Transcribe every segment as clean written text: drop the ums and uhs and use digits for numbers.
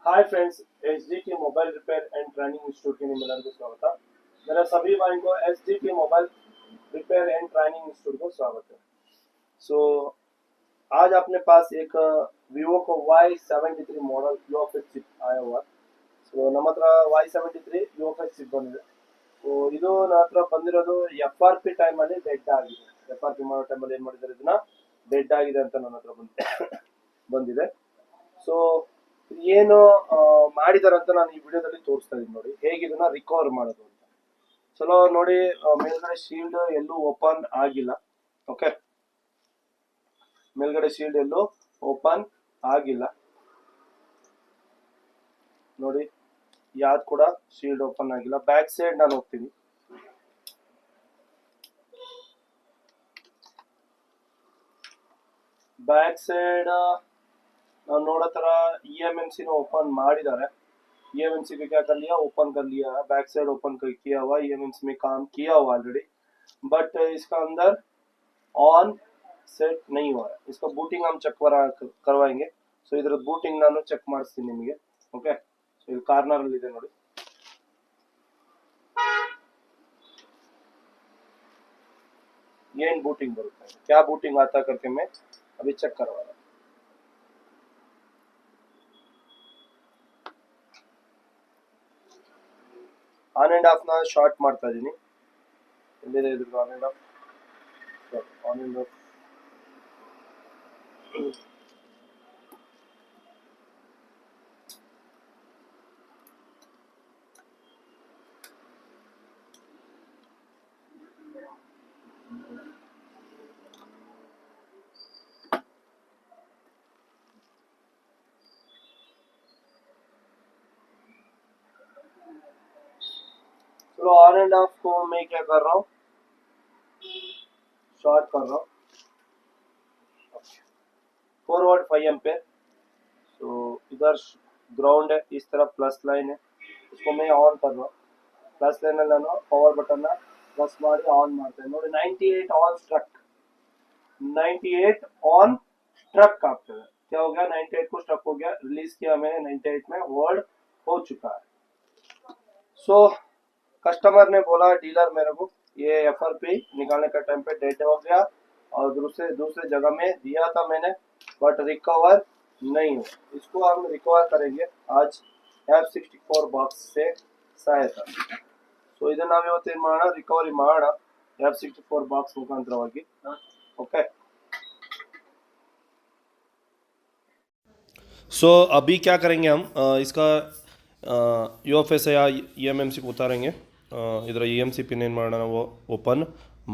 Hi friends, HDT mobile repair and training institute के निम्नलिखित को स्वागत है। मेरा सभी भाई को HDT mobile repair and training institute को स्वागत है। सो आज अपने पास एक विवो को Y73 मॉडल यूएफएस चिप आया हुआ। सो ನಮ್ಮ ಹತ್ರ Y73 यूएफएस ಚಿಪ್ ಬಂದಿದೆ. ಸೊ ಇದು ನನ್ನ ಹತ್ರ ಬಂದಿರೋದು FRP ಟೈಮ್ ಅಲ್ಲಿ ಡೆಡ್ ಆಗಿದೆ. FRP ಮಾಡೋ ಟೈಮ್ ಅಲ್ಲಿ ಏನು ಮಾಡಿದ್ದಾರೆ, ಇದನ್ನ ಡೆಡ್ ಆಗಿದೆ ಅಂತ ನನ್ನ ಹತ್ರ ಬಂದಿದೆ. ಸೊ ಏನು ಮಾಡಿದಾರೆ ಅಂತ ನಾನು ಈ ವಿಡಿಯೋದಲ್ಲಿ ತೋರಿಸ್ತಾ ಇದ್ದೀನಿ. ನೋಡಿ ಹೇಗೆ ಇದನ್ನ ರಿಕವರ್ ಮಾಡೋದು ಅಂತ. ಚಲೋ ನೋಡಿ, ಮೇಲ್ಗಡೆ ಶೀಲ್ಡ್ ಎಲ್ಲೂ ಓಪನ್ ಆಗಿಲ್ಲ. ಓಕೆ, ಮೇಲ್ಗಡೆ ಶೀಲ್ಡ್ ಎಲ್ಲೂ ಓಪನ್ ಆಗಿಲ್ಲ. ನೋಡಿ, ಯಾವ್ದು ಕೂಡ ಶೀಲ್ಡ್ ಓಪನ್ ಆಗಿಲ್ಲ. ಬ್ಯಾಕ್ ಸೈಡ್ ನಾನು ಹೋಗ್ತೀನಿ. ಬ್ಯಾಕ್ ಸೈಡ್ ನಾವು ನೋಡೋ ತರ EMMC ओपन ಮಾಡಿದ್ದಾರೆ. EMMC को क्या कर लिया, ओपन कर लिया है. बैक साइड ओपन किया हुआ, EMMC में काम किया हुआ ऑलरेडी, बट इसका अंदर ऑन सेट नहीं हुआ है. इसका बूटिंग हम चेक करवाएंगे. सो इधर बूटिंग ನಾನು ಚೆಕ್ ಮಾಡಿಸ್ತೀನಿ ನಿಮಗೆ. ಓಕೆ, ಸೊ ಇಲ್ಲಿ ಕಾರ್ನರ್ ಅಲ್ಲಿ ಇದೆ ನೋಡಿ. ಏನು बूटिंग ಬರುತ್ತೆ, क्या बूटिंग आता करके मैं अभी चेक करवा रहा हूं. ಆನ್ ಅಂಡ್ ಆಫ್ ನ ಶಾರ್ಟ್ ಮಾಡ್ತಾ ಇದೀನಿ. ಎಲ್ಲಿದೆ ಇದು on and of? On and of चलो ऑन एंड ऑफ को मैं क्या कर रहा हूँ, शॉर्ट कर रहा हूँ. Forward 5 ampere. सो इधर ग्राउंड है, इस तरफ प्लस लाइन है. इसको मैं ऑन कर रहा हूँ. प्लस लाइन ಅಲ್ಲಿ ನಾನು ಪವರ್ ಬಟನ್ ಪ್ರೆಸ್ ಮಾಡಿ ಆನ್ ಮಾಡ್ತೇನೆ. ನೋಡಿ 98 ऑन स्ट्रक, 98 ऑन स्ट्रक ಆಗ್ತದೆ. क्या हो गया, 98 को स्ट्रक हो गया. रिलीज किया मैंने, 98 में वर्ड हो चुका है. सो कस्टमर ने बोला, डीलर मेरे को, ये FRP निकालने का टाइम पे डेड हो गया और दूसरे जगह में दिया था मैंने, बट रिकवर नहीं हुआ. इसको हम रिकवर करेंगे आज F64 बॉक्स से सहायता. सो ಇದನ್ನ ನಾವು ಇವತ್ತು ಏನು ಮಾಡೋಣ, ರಿಕವರಿ ಮಾಡೋಣ F64 बॉक्स ಮುಖಾಂತರವಾಗಿ. ओके, सो अभी क्या करेंगे हम, इसका UFS या EMMC को उतारेंगे. इधर EMC पिन ಏನು ಮಾಡೋಣ, ನಾವು ಓಪನ್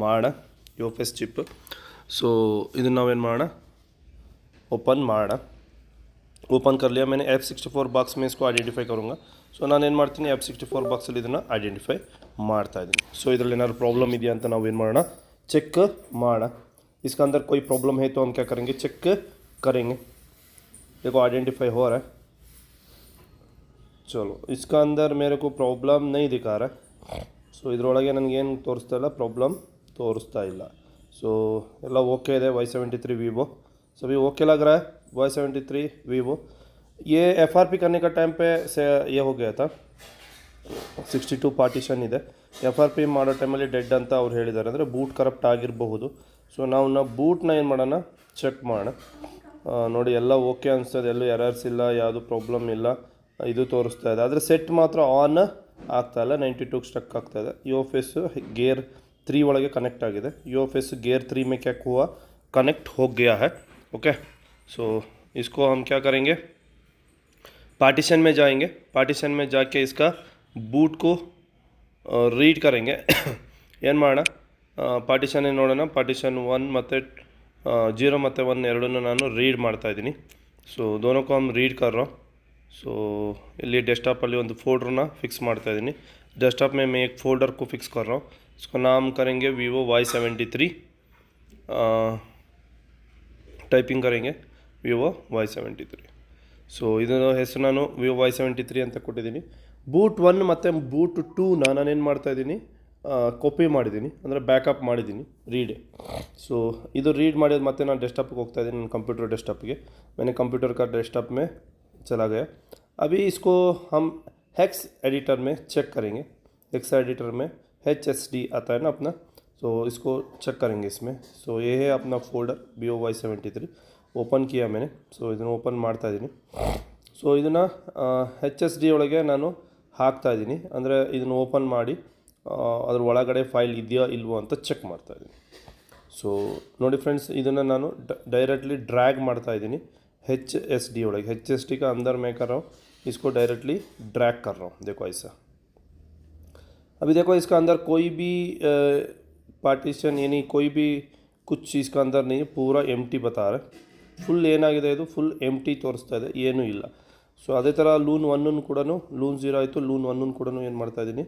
ಮಾಡೋಣ UFS ಚಿಪ್. सो ಇದನ್ನು ನಾವೇನು ಮಾಡೋಣ, ओपन ಮಾಡೋಣ. ओपन कर लिया मैंने. F64 बॉक्स में इसको आइडेंटिफाई करूँगा. सो ನಾನು ಏನು ಮಾಡ್ತೀನಿ, F64 ಬಾಕ್ಸಲ್ಲಿ ಇದನ್ನು ಐಡೆಂಟಿಫೈ ಮಾಡ್ತಾ ಇದ್ದೀನಿ. ಸೊ ಇದರಲ್ಲಿ ಏನಾದ್ರು ಪ್ರಾಬ್ಲಮ್ ಇದೆಯಾ ಅಂತ ನಾವು ಏನು ಮಾಡೋಣ, ಚೆಕ್ ಮಾಡೋಣ. इसका अंदर कोई प्रॉब्लम है तो हम क्या करेंगे, चेक करेंगे. देखो आइडेंटिफाई हो रहा है. चलो, इसका अंदर मेरे को प्रॉब्लम नहीं दिखा रहा है. ಸೊ ಇದರೊಳಗೆ ನನಗೇನು ತೋರಿಸ್ತಾ ಇಲ್ಲ, ಪ್ರಾಬ್ಲಮ್ ತೋರಿಸ್ತಾ ಇಲ್ಲ. ಸೊ ಎಲ್ಲ ಓಕೆ ಇದೆ. Y73 वीवो सभी ओके लग रहा है. Y73 वीवो ये FRP करने का टाइम पे से ये हो गया था, 62 ಪಾರ್ಟಿಷನ್ ಇದೆ. FRP ಮಾಡೋ ಟೈಮಲ್ಲಿ ಡೆಡ್ ಅಂತ ಅವ್ರು ಹೇಳಿದ್ದಾರೆ, ಅಂದರೆ ಬೂಟ್ ಕರಪ್ಟ್ ಆಗಿರಬಹುದು. ಸೊ ನಾವು ಬೂಟ್ನ ಏನು ಮಾಡೋಣ, ಚೆಕ್ ಮಾಡೋಣ. ನೋಡಿ ಎಲ್ಲ ಓಕೆ ಅನಿಸ್ತದೆ, ಎಲ್ಲೂ ಎರರ್ಸ್ ಇಲ್ಲ, ಯಾವುದು ಪ್ರಾಬ್ಲಮ್ ಇಲ್ಲ. ಇದು ತೋರಿಸ್ತಾ ಇದೆ, ಆದರೆ ಸೆಟ್ ಮಾತ್ರ ಆನ್ ಆಗ್ತಾ ಇಲ್ಲ, 92 ಸ್ಟಕ್ ಆಗ್ತಾ ಇದೆ. UFS गियर 3 ಒಳಗೆ ಕನೆಕ್ಟ್ ಆಗಿದೆ. UFS गियर 3 में क्या हुआ, कनेक्ट हो गया है. ओके, सो इसको हम क्या करेंगे, पार्टीशन में जाएंगे. पार्टीशन में जाके इसका बूट को रीड करेंगे. ಏನು ಮಾಡೋಣ, ಪಾರ್ಟಿಷನ್ ನೋಡೋಣ. ಪಾರ್ಟಿಷನ್ 1 ಮತ್ತು 0 ಮತ್ತು 1 ಎರಡನ್ನೂ ನಾನು ರೀಡ್ ಮಾಡ್ತಾಯಿದ್ದೀನಿ. ಸೊ दोनों को हम रीड कर रहा हूँ. सो ಇಲ್ಲಿ डेस्कटॉपಲ್ಲಿ ಒಂದು फोल्डरना फिक्स ಮಾಡ್ತಾ ಇದ್ದೀನಿ. डेस्कटॉप में मैं एक फोल्डर को फिक्स कर रहा हूँ. इसको नाम करेंगे vivo Y73. टाइपिंग करेंगे vivo Y73. ಸೊ ಇದರ ಹೆಸರು ನಾನು vivo Y73 ಅಂತ ಕೊಟ್ಟಿದ್ದೀನಿ. ಬೂಟ್ 1 ಮತ್ತು ಬೂಟ್ 2ನ ನಾನೇನು ಮಾಡ್ತಾಯಿದ್ದೀನಿ, ಕಾಪಿ ಮಾಡಿದ್ದೀನಿ, ಅಂದರೆ ಬ್ಯಾಕಪ್ ಮಾಡಿದ್ದೀನಿ ರೀಡ್. सो ಇದು ರೀಡ್ ಮಾಡಿದ ಮತ್ತೆ ನಾನು ಡೆಸ್ಕ್ಟಾಪ್ಗೆ ಹೋಗ್ತಾ ಇದ್ದೀನಿ, ನನ್ನ ಕಂಪ್ಯೂಟರ್ ಡೆಸ್ಕ್ಟಾಪ್ಗೆ. मैंने कंप्यूटर का डेस्कटॉप में चला गया. अभी इसको हम हेक्स एडिटर में चेक करेंगे। हेक्स एडिटर में HSD आता है ना अपना, तो इसको चेक करेंगे इसमें। सो ये है अपना फोल्डर BOY73 ಓಪನ್ किया मैंने। ಸೊ ಇದನ್ನು ಓಪನ್ ಮಾಡ್ತಾ ಇದ್ದೀನಿ। ಸೊ ಇದನ್ನು HSD ಒಳಗೆ ನಾನು ಹಾಕ್ತಾ ಇದ್ದೀನಿ, ಅಂದರೆ ಇದನ್ನು ಓಪನ್ ಮಾಡಿ ಅದ್ರ ಒಳಗಡೆ ಫೈಲ್ ಇದೆಯಾ ಇಲ್ವೋ ಅಂತ ಚೆಕ್ ಮಾಡ್ತಾ ಇದ್ದೀನಿ। ಸೊ ನೋಡಿ ಫ್ರೆಂಡ್ಸ್, ಇದನ್ನು ನಾನು डायरेक्टली ड्रैग ಮಾಡ್ತಾ इದ್ದೀನಿ HSD ಒಳಗೆ। HSD का अंदर मैं कर रहा हूँ, इसको डायरेक्टली ड्रैग कर रहा हूँ। देखो ऐसा, अभी देखो इसका अंदर कोई भी पार्टीशन यानी कोई भी कुछ चीज़ का अंदर नहीं है, पूरा एम्प्टी बता रहा है। ಫುಲ್ ಏನಾಗಿದೆ, ಇದು ಫುಲ್ ಎಮ್ಟಿ ತೋರಿಸ್ತಾ ಇದೆ, ಏನೂ ಇಲ್ಲ। ಸೊ ಅದೇ ಥರ ಲೂನ್ 1 ಕೂಡ ಲೂನ್ 0 ಆಯಿತು, ಲೂನ್ 1 ಕೂಡ ಏನು ಮಾಡ್ತಾಯಿದ್ದೀನಿ,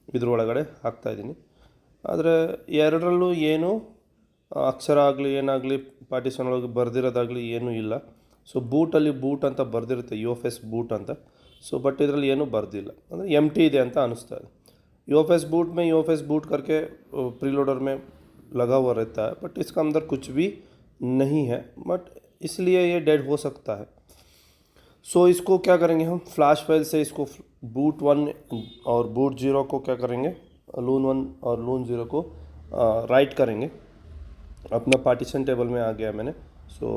ಇದ್ರೊಳಗಡೆ ಹಾಕ್ತಾಯಿದ್ದೀನಿ। ಆದರೆ ಎರಡರಲ್ಲೂ ಏನು ಅಕ್ಷರ ಆಗಲಿ ಏನಾಗಲಿ ಪಾರ್ಟಿಷನ್ ಒಳಗೆ ಬರೆದಿರೋದಾಗಲಿ ಏನೂ ಇಲ್ಲ। ಸೊ ಬೂಟಲ್ಲಿ ಬೂಟ್ ಅಂತ ಬರೆದಿರುತ್ತೆ, UFS ಬೂಟ್ ಅಂತ। ಸೊ ಬಟ್ ಇದರಲ್ಲಿ ಏನೂ ಬರೆದಿಲ್ಲ, ಅಂದರೆ ಎಮ್ಟಿ ಇದೆ ಅಂತ ಅನ್ನಿಸ್ತಾ ಇದೆ। UFS बूट में UFS बूट करके प्रीलोडर में लगा हुआ रहता है, बट इसका अंदर कुछ भी नहीं है, बट इसलिए ये डेड हो सकता है। सो इसको क्या करेंगे हम, फ्लैश फाइल से इसको बूट 1 और बूट 0 को क्या करेंगे, लून 1 और लून 0 को राइट करेंगे। अपना पार्टीशन टेबल में आ गया मैंने। सो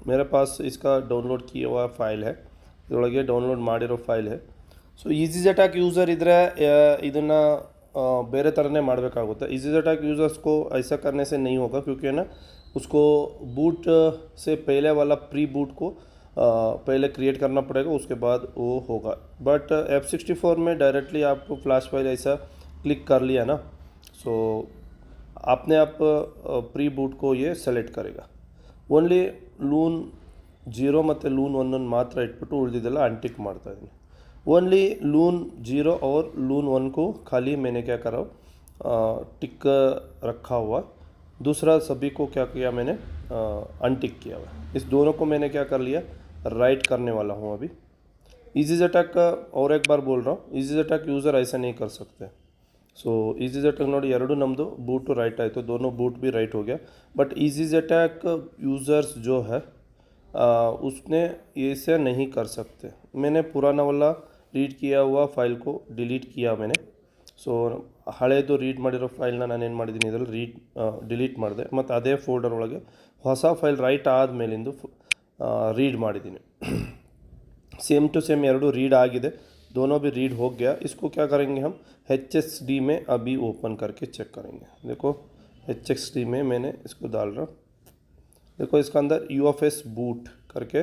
मेरे पास इसका डाउनलोड किया हुआ फाइल है, ಇದರೊಳಗೆ ಡೌನ್ಲೋಡ್ ಮಾಡಿರೋ ಫೈಲ್ है। ಸೊ EasyJet ಯೂಸರ್ ಇದ್ದರೆ ಇದನ್ನು ಬೇರೆ ಥರನೇ ಮಾಡಬೇಕಾಗುತ್ತೆ। EasyJet यूज़र्स को ऐसा करने से नहीं होगा, क्योंकि ना उसको बूट से पहले वाला प्री बूट को पहले क्रिएट करना पड़ेगा, उसके बाद वो होगा। बट F64 में डायरेक्टली आपको फ्लैश फाइल ऐसा क्लिक कर लिया ना, सो अपने आप प्री बूट को ये सेलेक्ट करेगा। ओनली लून 0 ಮತ್ತು ಲೂನ್ 1 ಮಾತ್ರ ಇಟ್ಬಿಟ್ಟು ಉಳಿದಿದ್ದೆಲ್ಲ अनटिक ಮಾಡ್ತಾ इದ್ದೀನಿ। ओनली लून 0 और लून 1 को खाली मैंने क्या करा, टिक रखा हुआ। दूसरा सभी को क्या किया मैंने, अनटिक किया हुआ। इस दोनों को मैंने क्या कर लिया, राइट करने वाला हूँ अभी। EasyJet और एक बार बोल रहा हूँ, EasyJet यूज़र ऐसा नहीं कर सकते। सो EasyJet ನೋಡಿ ಎರಡು ನಮ್ಮದು बूट राइट आए तो दोनों बूट भी राइट हो गया। बट EasyJet यूज़र्स जो है उसने ऐसे नहीं कर सकते। मैंने पुराना वाला रीड किया हुआ फाइल को डिलीट किया मैंने। ಸೊ ಹಳೇದು ರೀಡ್ ಮಾಡಿರೋ ಫೈಲ್ನ ನಾನೇನು ಮಾಡಿದ್ದೀನಿ, ಇದರಲ್ಲಿ ಡಿಲೀಟ್ ಮಾಡಿದೆ, ಮತ್ತು ಅದೇ ಫೋಲ್ಡರ್ ಒಳಗೆ ಹೊಸ ಫೈಲ್ ರೈಟ್ ಆದಮೇಲಿಂದು रीड ಮಾಡಿದ್ದೀನಿ। सेम टू सेम ಎರಡು रीड आಗಿದೆ, दोनों भी रीड हो गया। इसको क्या करेंगे हम, HSD में अभी ओपन करके चेक करेंगे। देखो HSD में मैंने इसको डाल रहा हूँ। देखो इसका अंदर UFS बूट करके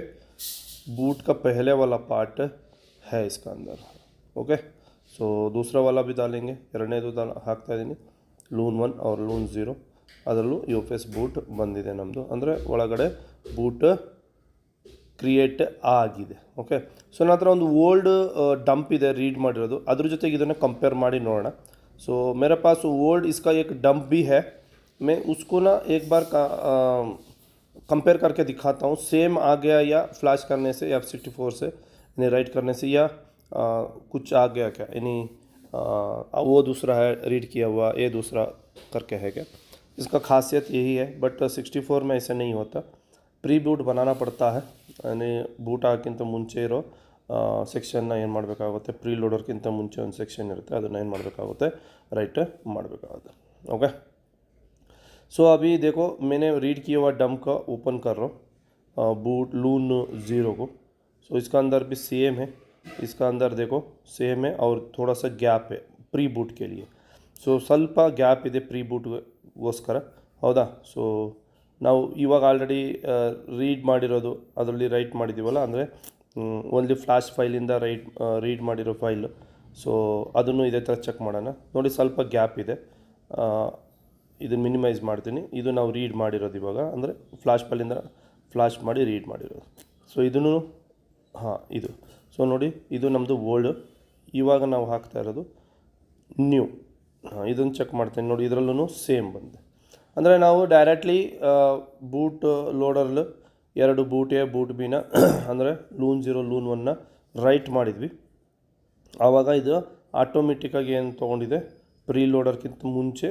बूट का पहले वाला पार्ट है इसका अंदर। ओके, सो दूसरा वाला भी डालेंगे। ಎರಡನೇದು ಹಾಕ್ತಾ ಇದ್ದೀನಿ, ಲೂನ್ 1 और ಲೂನ್ 0, ಅದರಲ್ಲೂ UFS ಬೂಟ್ ಬಂದಿದೆ ನಮ್ಮದು, ಅಂದರೆ ಒಳಗಡೆ ಬೂಟ್ ಕ್ರಿಯೇಟ್ ಆಗಿದೆ। ಓಕೆ, ಸೊ ನನ್ನ ಹತ್ರ ಒಂದು ಓಲ್ಡ್ ಡಂಪ್ ಇದೆ ರೀಡ್ ಮಾಡಿರೋದು, ಅದ್ರ ಜೊತೆಗೆ ಇದನ್ನು ಕಂಪೇರ್ ಮಾಡಿ ನೋಡೋಣ। सो मेरे पास ओल्ड इसका एक डंप भी है, मैं उसको ना एक बार कंपेयर करके दिखाता हूँ, सेम आ गया या फ्लैश करने से F64 से यानी राइट करने से, या कुछ आ गया क्या, यानी वो दूसरा है रीड किया हुआ, ये दूसरा करके है क्या। इसका खासियत यही है, बट 64 में ऐसा नहीं होता, प्री बूट बनाना पड़ता है। यानी बूट ಆಗೋಕ್ಕಿಂತ ಮುಂಚೆ ಇರೋ ಸೆಕ್ಷನ್ನ ಏನು ಮಾಡಬೇಕಾಗುತ್ತೆ, ಪ್ರೀ ಲೋಡರ್ಗಿಂತ ಮುಂಚೆ ಒಂದು ಸೆಕ್ಷನ್ ಇರುತ್ತೆ, ಅದನ್ನು ಏನು ಮಾಡಬೇಕಾಗುತ್ತೆ, ರೈಟ್ ಮಾಡಬೇಕಾಗುತ್ತೆ। ओके, सो अभी देखो मैंने रीड किया हुआ डंप का ओपन कर रहा हूँ, बूट लून 0 को। सो इसका अंदर भी सेम है, इसका अंदर देखो सेम है, और थोड़ा सा गैप है प्री बूट के लिए। सो ಸ್ವಲ್ಪ ಗ್ಯಾಪ್ ಇದೆ ಪ್ರೀ ಬೂಟ್ಗೋಸ್ಕರ, ಹೌದಾ। ಸೊ ನಾವು ಇವಾಗ ಆಲ್ರೆಡಿ ರೀಡ್ ಮಾಡಿರೋದು ಅದರಲ್ಲಿ ರೈಟ್ ಮಾಡಿದ್ದೀವಲ್ಲ, ಅಂದರೆ ಓನ್ಲಿ ಫ್ಲ್ಯಾಶ್ ಫೈಲಿಂದ ರೀಡ್ ಮಾಡಿರೋ ಫೈಲು। ಸೊ ಅದನ್ನು ಇದೇ ಥರ ಚೆಕ್ ಮಾಡೋಣ। ನೋಡಿ ಸ್ವಲ್ಪ ಗ್ಯಾಪ್ ಇದೆ, ಇದನ್ನು ಮಿನಿಮೈಸ್ ಮಾಡ್ತೀನಿ। ಇದು ನಾವು ರೀಡ್ ಮಾಡಿರೋದು ಇವಾಗ, ಅಂದರೆ ಫ್ಲ್ಯಾಶ್ ಫೈಲಿಂದ ಫ್ಲ್ಯಾಶ್ ಮಾಡಿ ರೀಡ್ ಮಾಡಿರೋದು। ಸೊ ಇದನ್ನು ಇದು, ಸೊ ನೋಡಿ ಇದು ನಮ್ಮದು ಓಲ್ಡ್, ಇವಾಗ ನಾವು ಹಾಕ್ತಾ ಇರೋದು ನ್ಯೂ। ಇದನ್ನು ಚೆಕ್ ಮಾಡ್ತೀನಿ ನೋಡಿ, ಇದರಲ್ಲೂ ಸೇಮ್ ಬಂದಿದೆ। ಅಂದರೆ ನಾವು ಡೈರೆಕ್ಟ್ಲಿ ಬೂಟ್ ಲೋಡರ್ಲು ಎರಡು ಬೂಟ್ ಎ ಬೂಟ್ ಬಿನ ಅಂದರೆ ಲೂನ್ 0 ಲೂನ್ 1ನ ರೈಟ್ ಮಾಡಿದ್ವಿ, ಆವಾಗ ಇದು ಆಟೋಮೆಟಿಕ್ಕಾಗಿ ಏನು ತೊಗೊಂಡಿದೆ, ಪ್ರೀ ಲೋಡರ್ಗಿಂತ ಮುಂಚೆ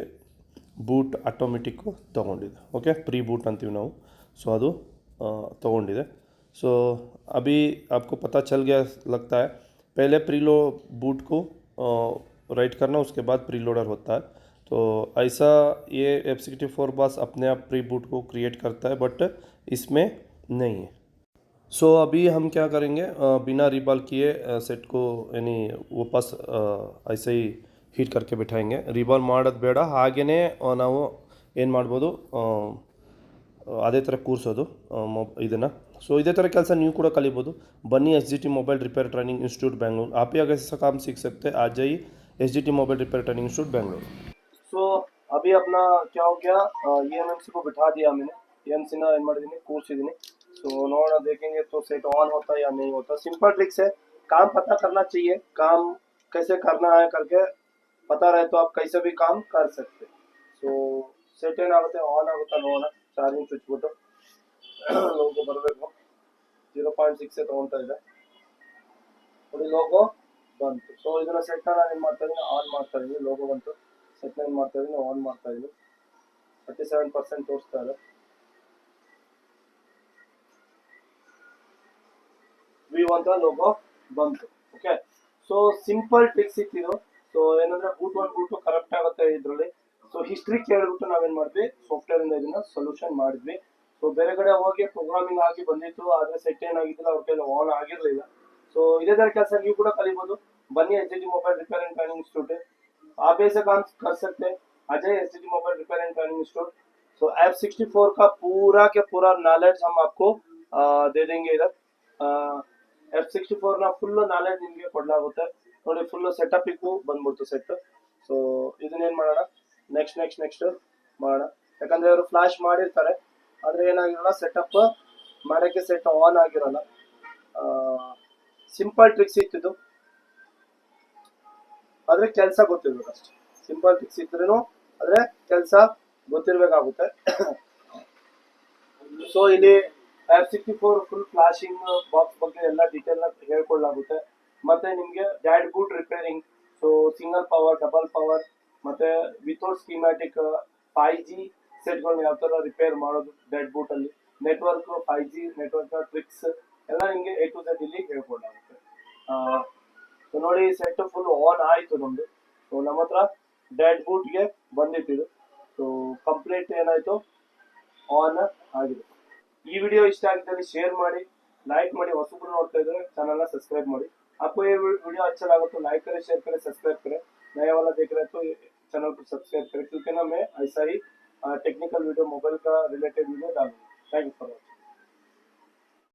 ಬೂಟ್ ಆಟೋಮೆಟಿಕ್ಕು ತೊಗೊಂಡಿದೆ। ಓಕೆ, ಪ್ರೀ ಬೂಟ್ ಅಂತೀವಿ ನಾವು, ಸೊ ಅದು ತೊಗೊಂಡಿದೆ। सो अभी आपको पता चल गया लगता है, पहले प्रीलो बूट को राइट करना, उसके बाद प्रीलोडर होता है। तो ऐसा ये F64 बस अपने आप प्री बूट को क्रिएट करता है, बट इसमें नहीं है। सो अभी हम क्या करेंगे, बिना रिबॉल किए सेट को यानी वापस ऐसे ही ಹೀಟ್ करके ಬಿಟ್ಟಾಂಗೆ, ರಿಬಾಲ್ ಮಾಡೋದು ಬೇಡ, ಹಾಗೆಯೇ ನಾವು ಏನು ಮಾಡ್ಬೋದು, ಅದೇ ಥರ ಕೂರಿಸೋದು ಇದನ್ನು। ಸೊ ಇದೇ ಥರ ಕೆಲಸ ನೀವು ಕೂಡ ಕಲಿಬೋದು। ಬನ್ನಿ SGT mobile repair training institute Bengaluru, आप ही अगर ऐसा काम सीख सकते हैं, आ जाइए SGT mobile repair training institute Bengaluru. So अभी अपना क्या हो गया, EMC को बिठा दिया मैंने, EMC ना ಏನು ಮಾಡಿದ್ದೀನಿ ಕೂರಿಸಿದ್ದೀನಿ। सो ನೋಡೋಣ, देखेंगे तो सेट ऑन होता है या नहीं होता। सिंपल ट्रिक्स है, काम पता करना चाहिए, काम कैसे करना है करके पता रहे तो आप कैसे भी काम कर सकते। सो सेट ಏನಾಗುತ್ತೆ ಆನ್ ಆಗುತ್ತಾ ನೋಡೋಣ, ಚಾರ್ಜಿಂಗ್ ಚುಚ್ಬಿಟ್ಟು ಲೋಗೋ ಬರಬೇಕು, 0.6 ತಗೊಂತಾ ಇದೆ ನೋಡಿ, ಲೋಗೋ ಬಂತು। ಸೊ ಇದನ್ನ ಸೆಟ್ ನಾನು ಏನು ಮಾಡ್ತಾ ಇದ್ದೀನಿ, ಆನ್ ಮಾಡ್ತಾ ಇದ್ದೀನಿ, ಲೋಗೋ ಬಂತು, ಸೆಟ್ ಏನು ಮಾಡ್ತಾ ಇದ್ದೀನಿ, ಆನ್ ಮಾಡ್ತಾ ಇದ್ದೀನಿ, 37% ತೋರಿಸ್ತಾ ಇದೆ, ವಿ ಅಂತ ಲೋಗೋ ಬಂತು। ಓಕೆ, ಸೊ ಸಿಂಪಲ್ ಟ್ರಿಕ್ಸ್ ಇತ್ತಿದು। ಸೊ ಏನಂದ್ರೆ ಬೂಟ್ ಕರೆಕ್ಟ್ ಆಗುತ್ತೆ ಇದರಲ್ಲಿ। ಸೊ ಹಿಸ್ಟ್ರಿ ಕೇಳ್ಬಿಟ್ಟು ನಾವೇನ್ ಮಾಡಿದ್ವಿ, ಸಾಫ್ಟ್ವೇರ್ ಇಂದ ಇದನ್ನ ಸೊಲ್ಯೂಷನ್ ಮಾಡಿದ್ವಿ। ಸೊ ಬೇರೆ ಕಡೆ ಹೋಗಿ ಪ್ರೋಗ್ರಾಮಿಂಗ್ ಆಗಿ ಬಂದಿತ್ತು, ಆದ್ರೆ ಸೆಟ್ ಏನಾಗಿದ್ದಿಲ್ಲ, ಅವ್ರ ಕೈಲಿ ಆನ್ ಆಗಿರ್ಲಿಲ್ಲ। ಸೊ ಇದೇ ತರ ಕೆಲಸ ನೀವು ಕೂಡ ಕಲಿಬಹುದು। बनिए SGT mobile repair and training institute है, आप ऐसे काम कर सकते हैं। Ajay SGT mobile repair and training institute. So F64 का पूरा के पूरा नॉलेज हम आपको दे देंगे इधर। F64 ನ ಫುಲ್ ನಾಲೆಜ್ ನಿಮಗೆ ಕೊಡಲಾಗುತ್ತೆ ನೋಡಿ, ಫುಲ್ ಸೆಟಪ್ ಬಂದ್ಬಿಡ್ತು ಸೆಟ್। ಸೊ ಇದನ್ನೇನ್ ಮಾಡೋಣ, ನೆಕ್ಸ್ಟ್ ಮಾಡೋಣ, ಯಾಕಂದ್ರೆ ಅವರು ಫ್ಲಾಶ್ ಮಾಡಿರ್ತಾರೆ, ಆದ್ರೆ ಏನಾಗಿರಲ್ಲ, ಸೆಟಪ್ ಮಾಡಕ್ಕೆ ಸೆಟ್ ಆನ್ ಆಗಿರಲ್ಲ। ಸಿಂಪಲ್ ಟ್ರಿಕ್ಸ್ ಇತ್ತಿದ್ದು, ಆದ್ರೆ ಕೆಲಸ ಗೊತ್ತಿರ್ಬೇಕು ಅಷ್ಟೇ। ಸಿಂಪಲ್ ಟ್ರಿಕ್ಸ್ ಇದ್ರೂ ಆದ್ರೆ ಕೆಲಸ ಗೊತ್ತಿರ್ಬೇಕಾಗುತ್ತೆ। ಸೊ ಇಲ್ಲಿ F64 ಫುಲ್ ಫ್ಲಾಶಿಂಗ್ ಬಾಕ್ಸ್ ಬಗ್ಗೆ ಎಲ್ಲ ಡೀಟೇಲ್ ಹೇಳ್ಕೊಳ್ಳಾಗುತ್ತೆ, ಮತ್ತೆ ನಿಮ್ಗೆ dad boot repairing, so single power, double power, ಮತ್ತೆ ವಿತೌಟ್ ಸ್ಕೀಮ್ಯಾಟಿಕ್ 5G ಸೆಟ್ಗಳನ್ನ ಯಾವ ತರ ರಿಪೇರ್ ಮಾಡೋದು ಡ್ಯಾಡ್ ಬೂಟ್ ಅಲ್ಲಿ, ನೆಟ್ವರ್ಕ್ 5G ನೆಟ್ವರ್ಕ್ ಟ್ರಿಕ್ಸ್ ಎಲ್ಲ ನಿಮ್ಗೆ A to Z ಇಲ್ಲಿ ಹೇಳ್ಕೊಳ್ಳಾಗುತ್ತೆ। ಸೊ ನೋಡಿ, ಸೆಟ್ ಫುಲ್ ಆನ್ ಆಯ್ತು ನಮ್ದು। ಸೊ ನಮ್ಮ ಹತ್ರ ಡ್ಯಾಡ್ ಬೂಟ್ಗೆ ಬಂದಿಟ್ಟಿದ್ದು, ಸೊ ಕಂಪ್ಲೀಟ್ ಏನಾಯ್ತು, ಆನ್ ಆಗಿದೆ। ಈ ವಿಡಿयो ಇಷ್ಟ ಆಗಿದ್ದಲ್ಲಿ शेयर ಮಾಡಿ, लाइक ಮಾಡಿ, ಹೊಸಬ್ರು ನೋಡ್ತಾ इधर चैनल ना सब्सक्राइब ಮಾಡಿ। आपको ये वीडियो अच्छा लगा तो लाइक करें, शेयर करें, सब्सक्राइब करें। नया वाला देख रहे हैं तो चैनल को सब्सक्राइब करें, क्योंकि ना मैं ऐसा ही टेक्निकल वीडियो, मोबाइल का रिलेटेड वीडियो डालूंगा। Thank you for watching.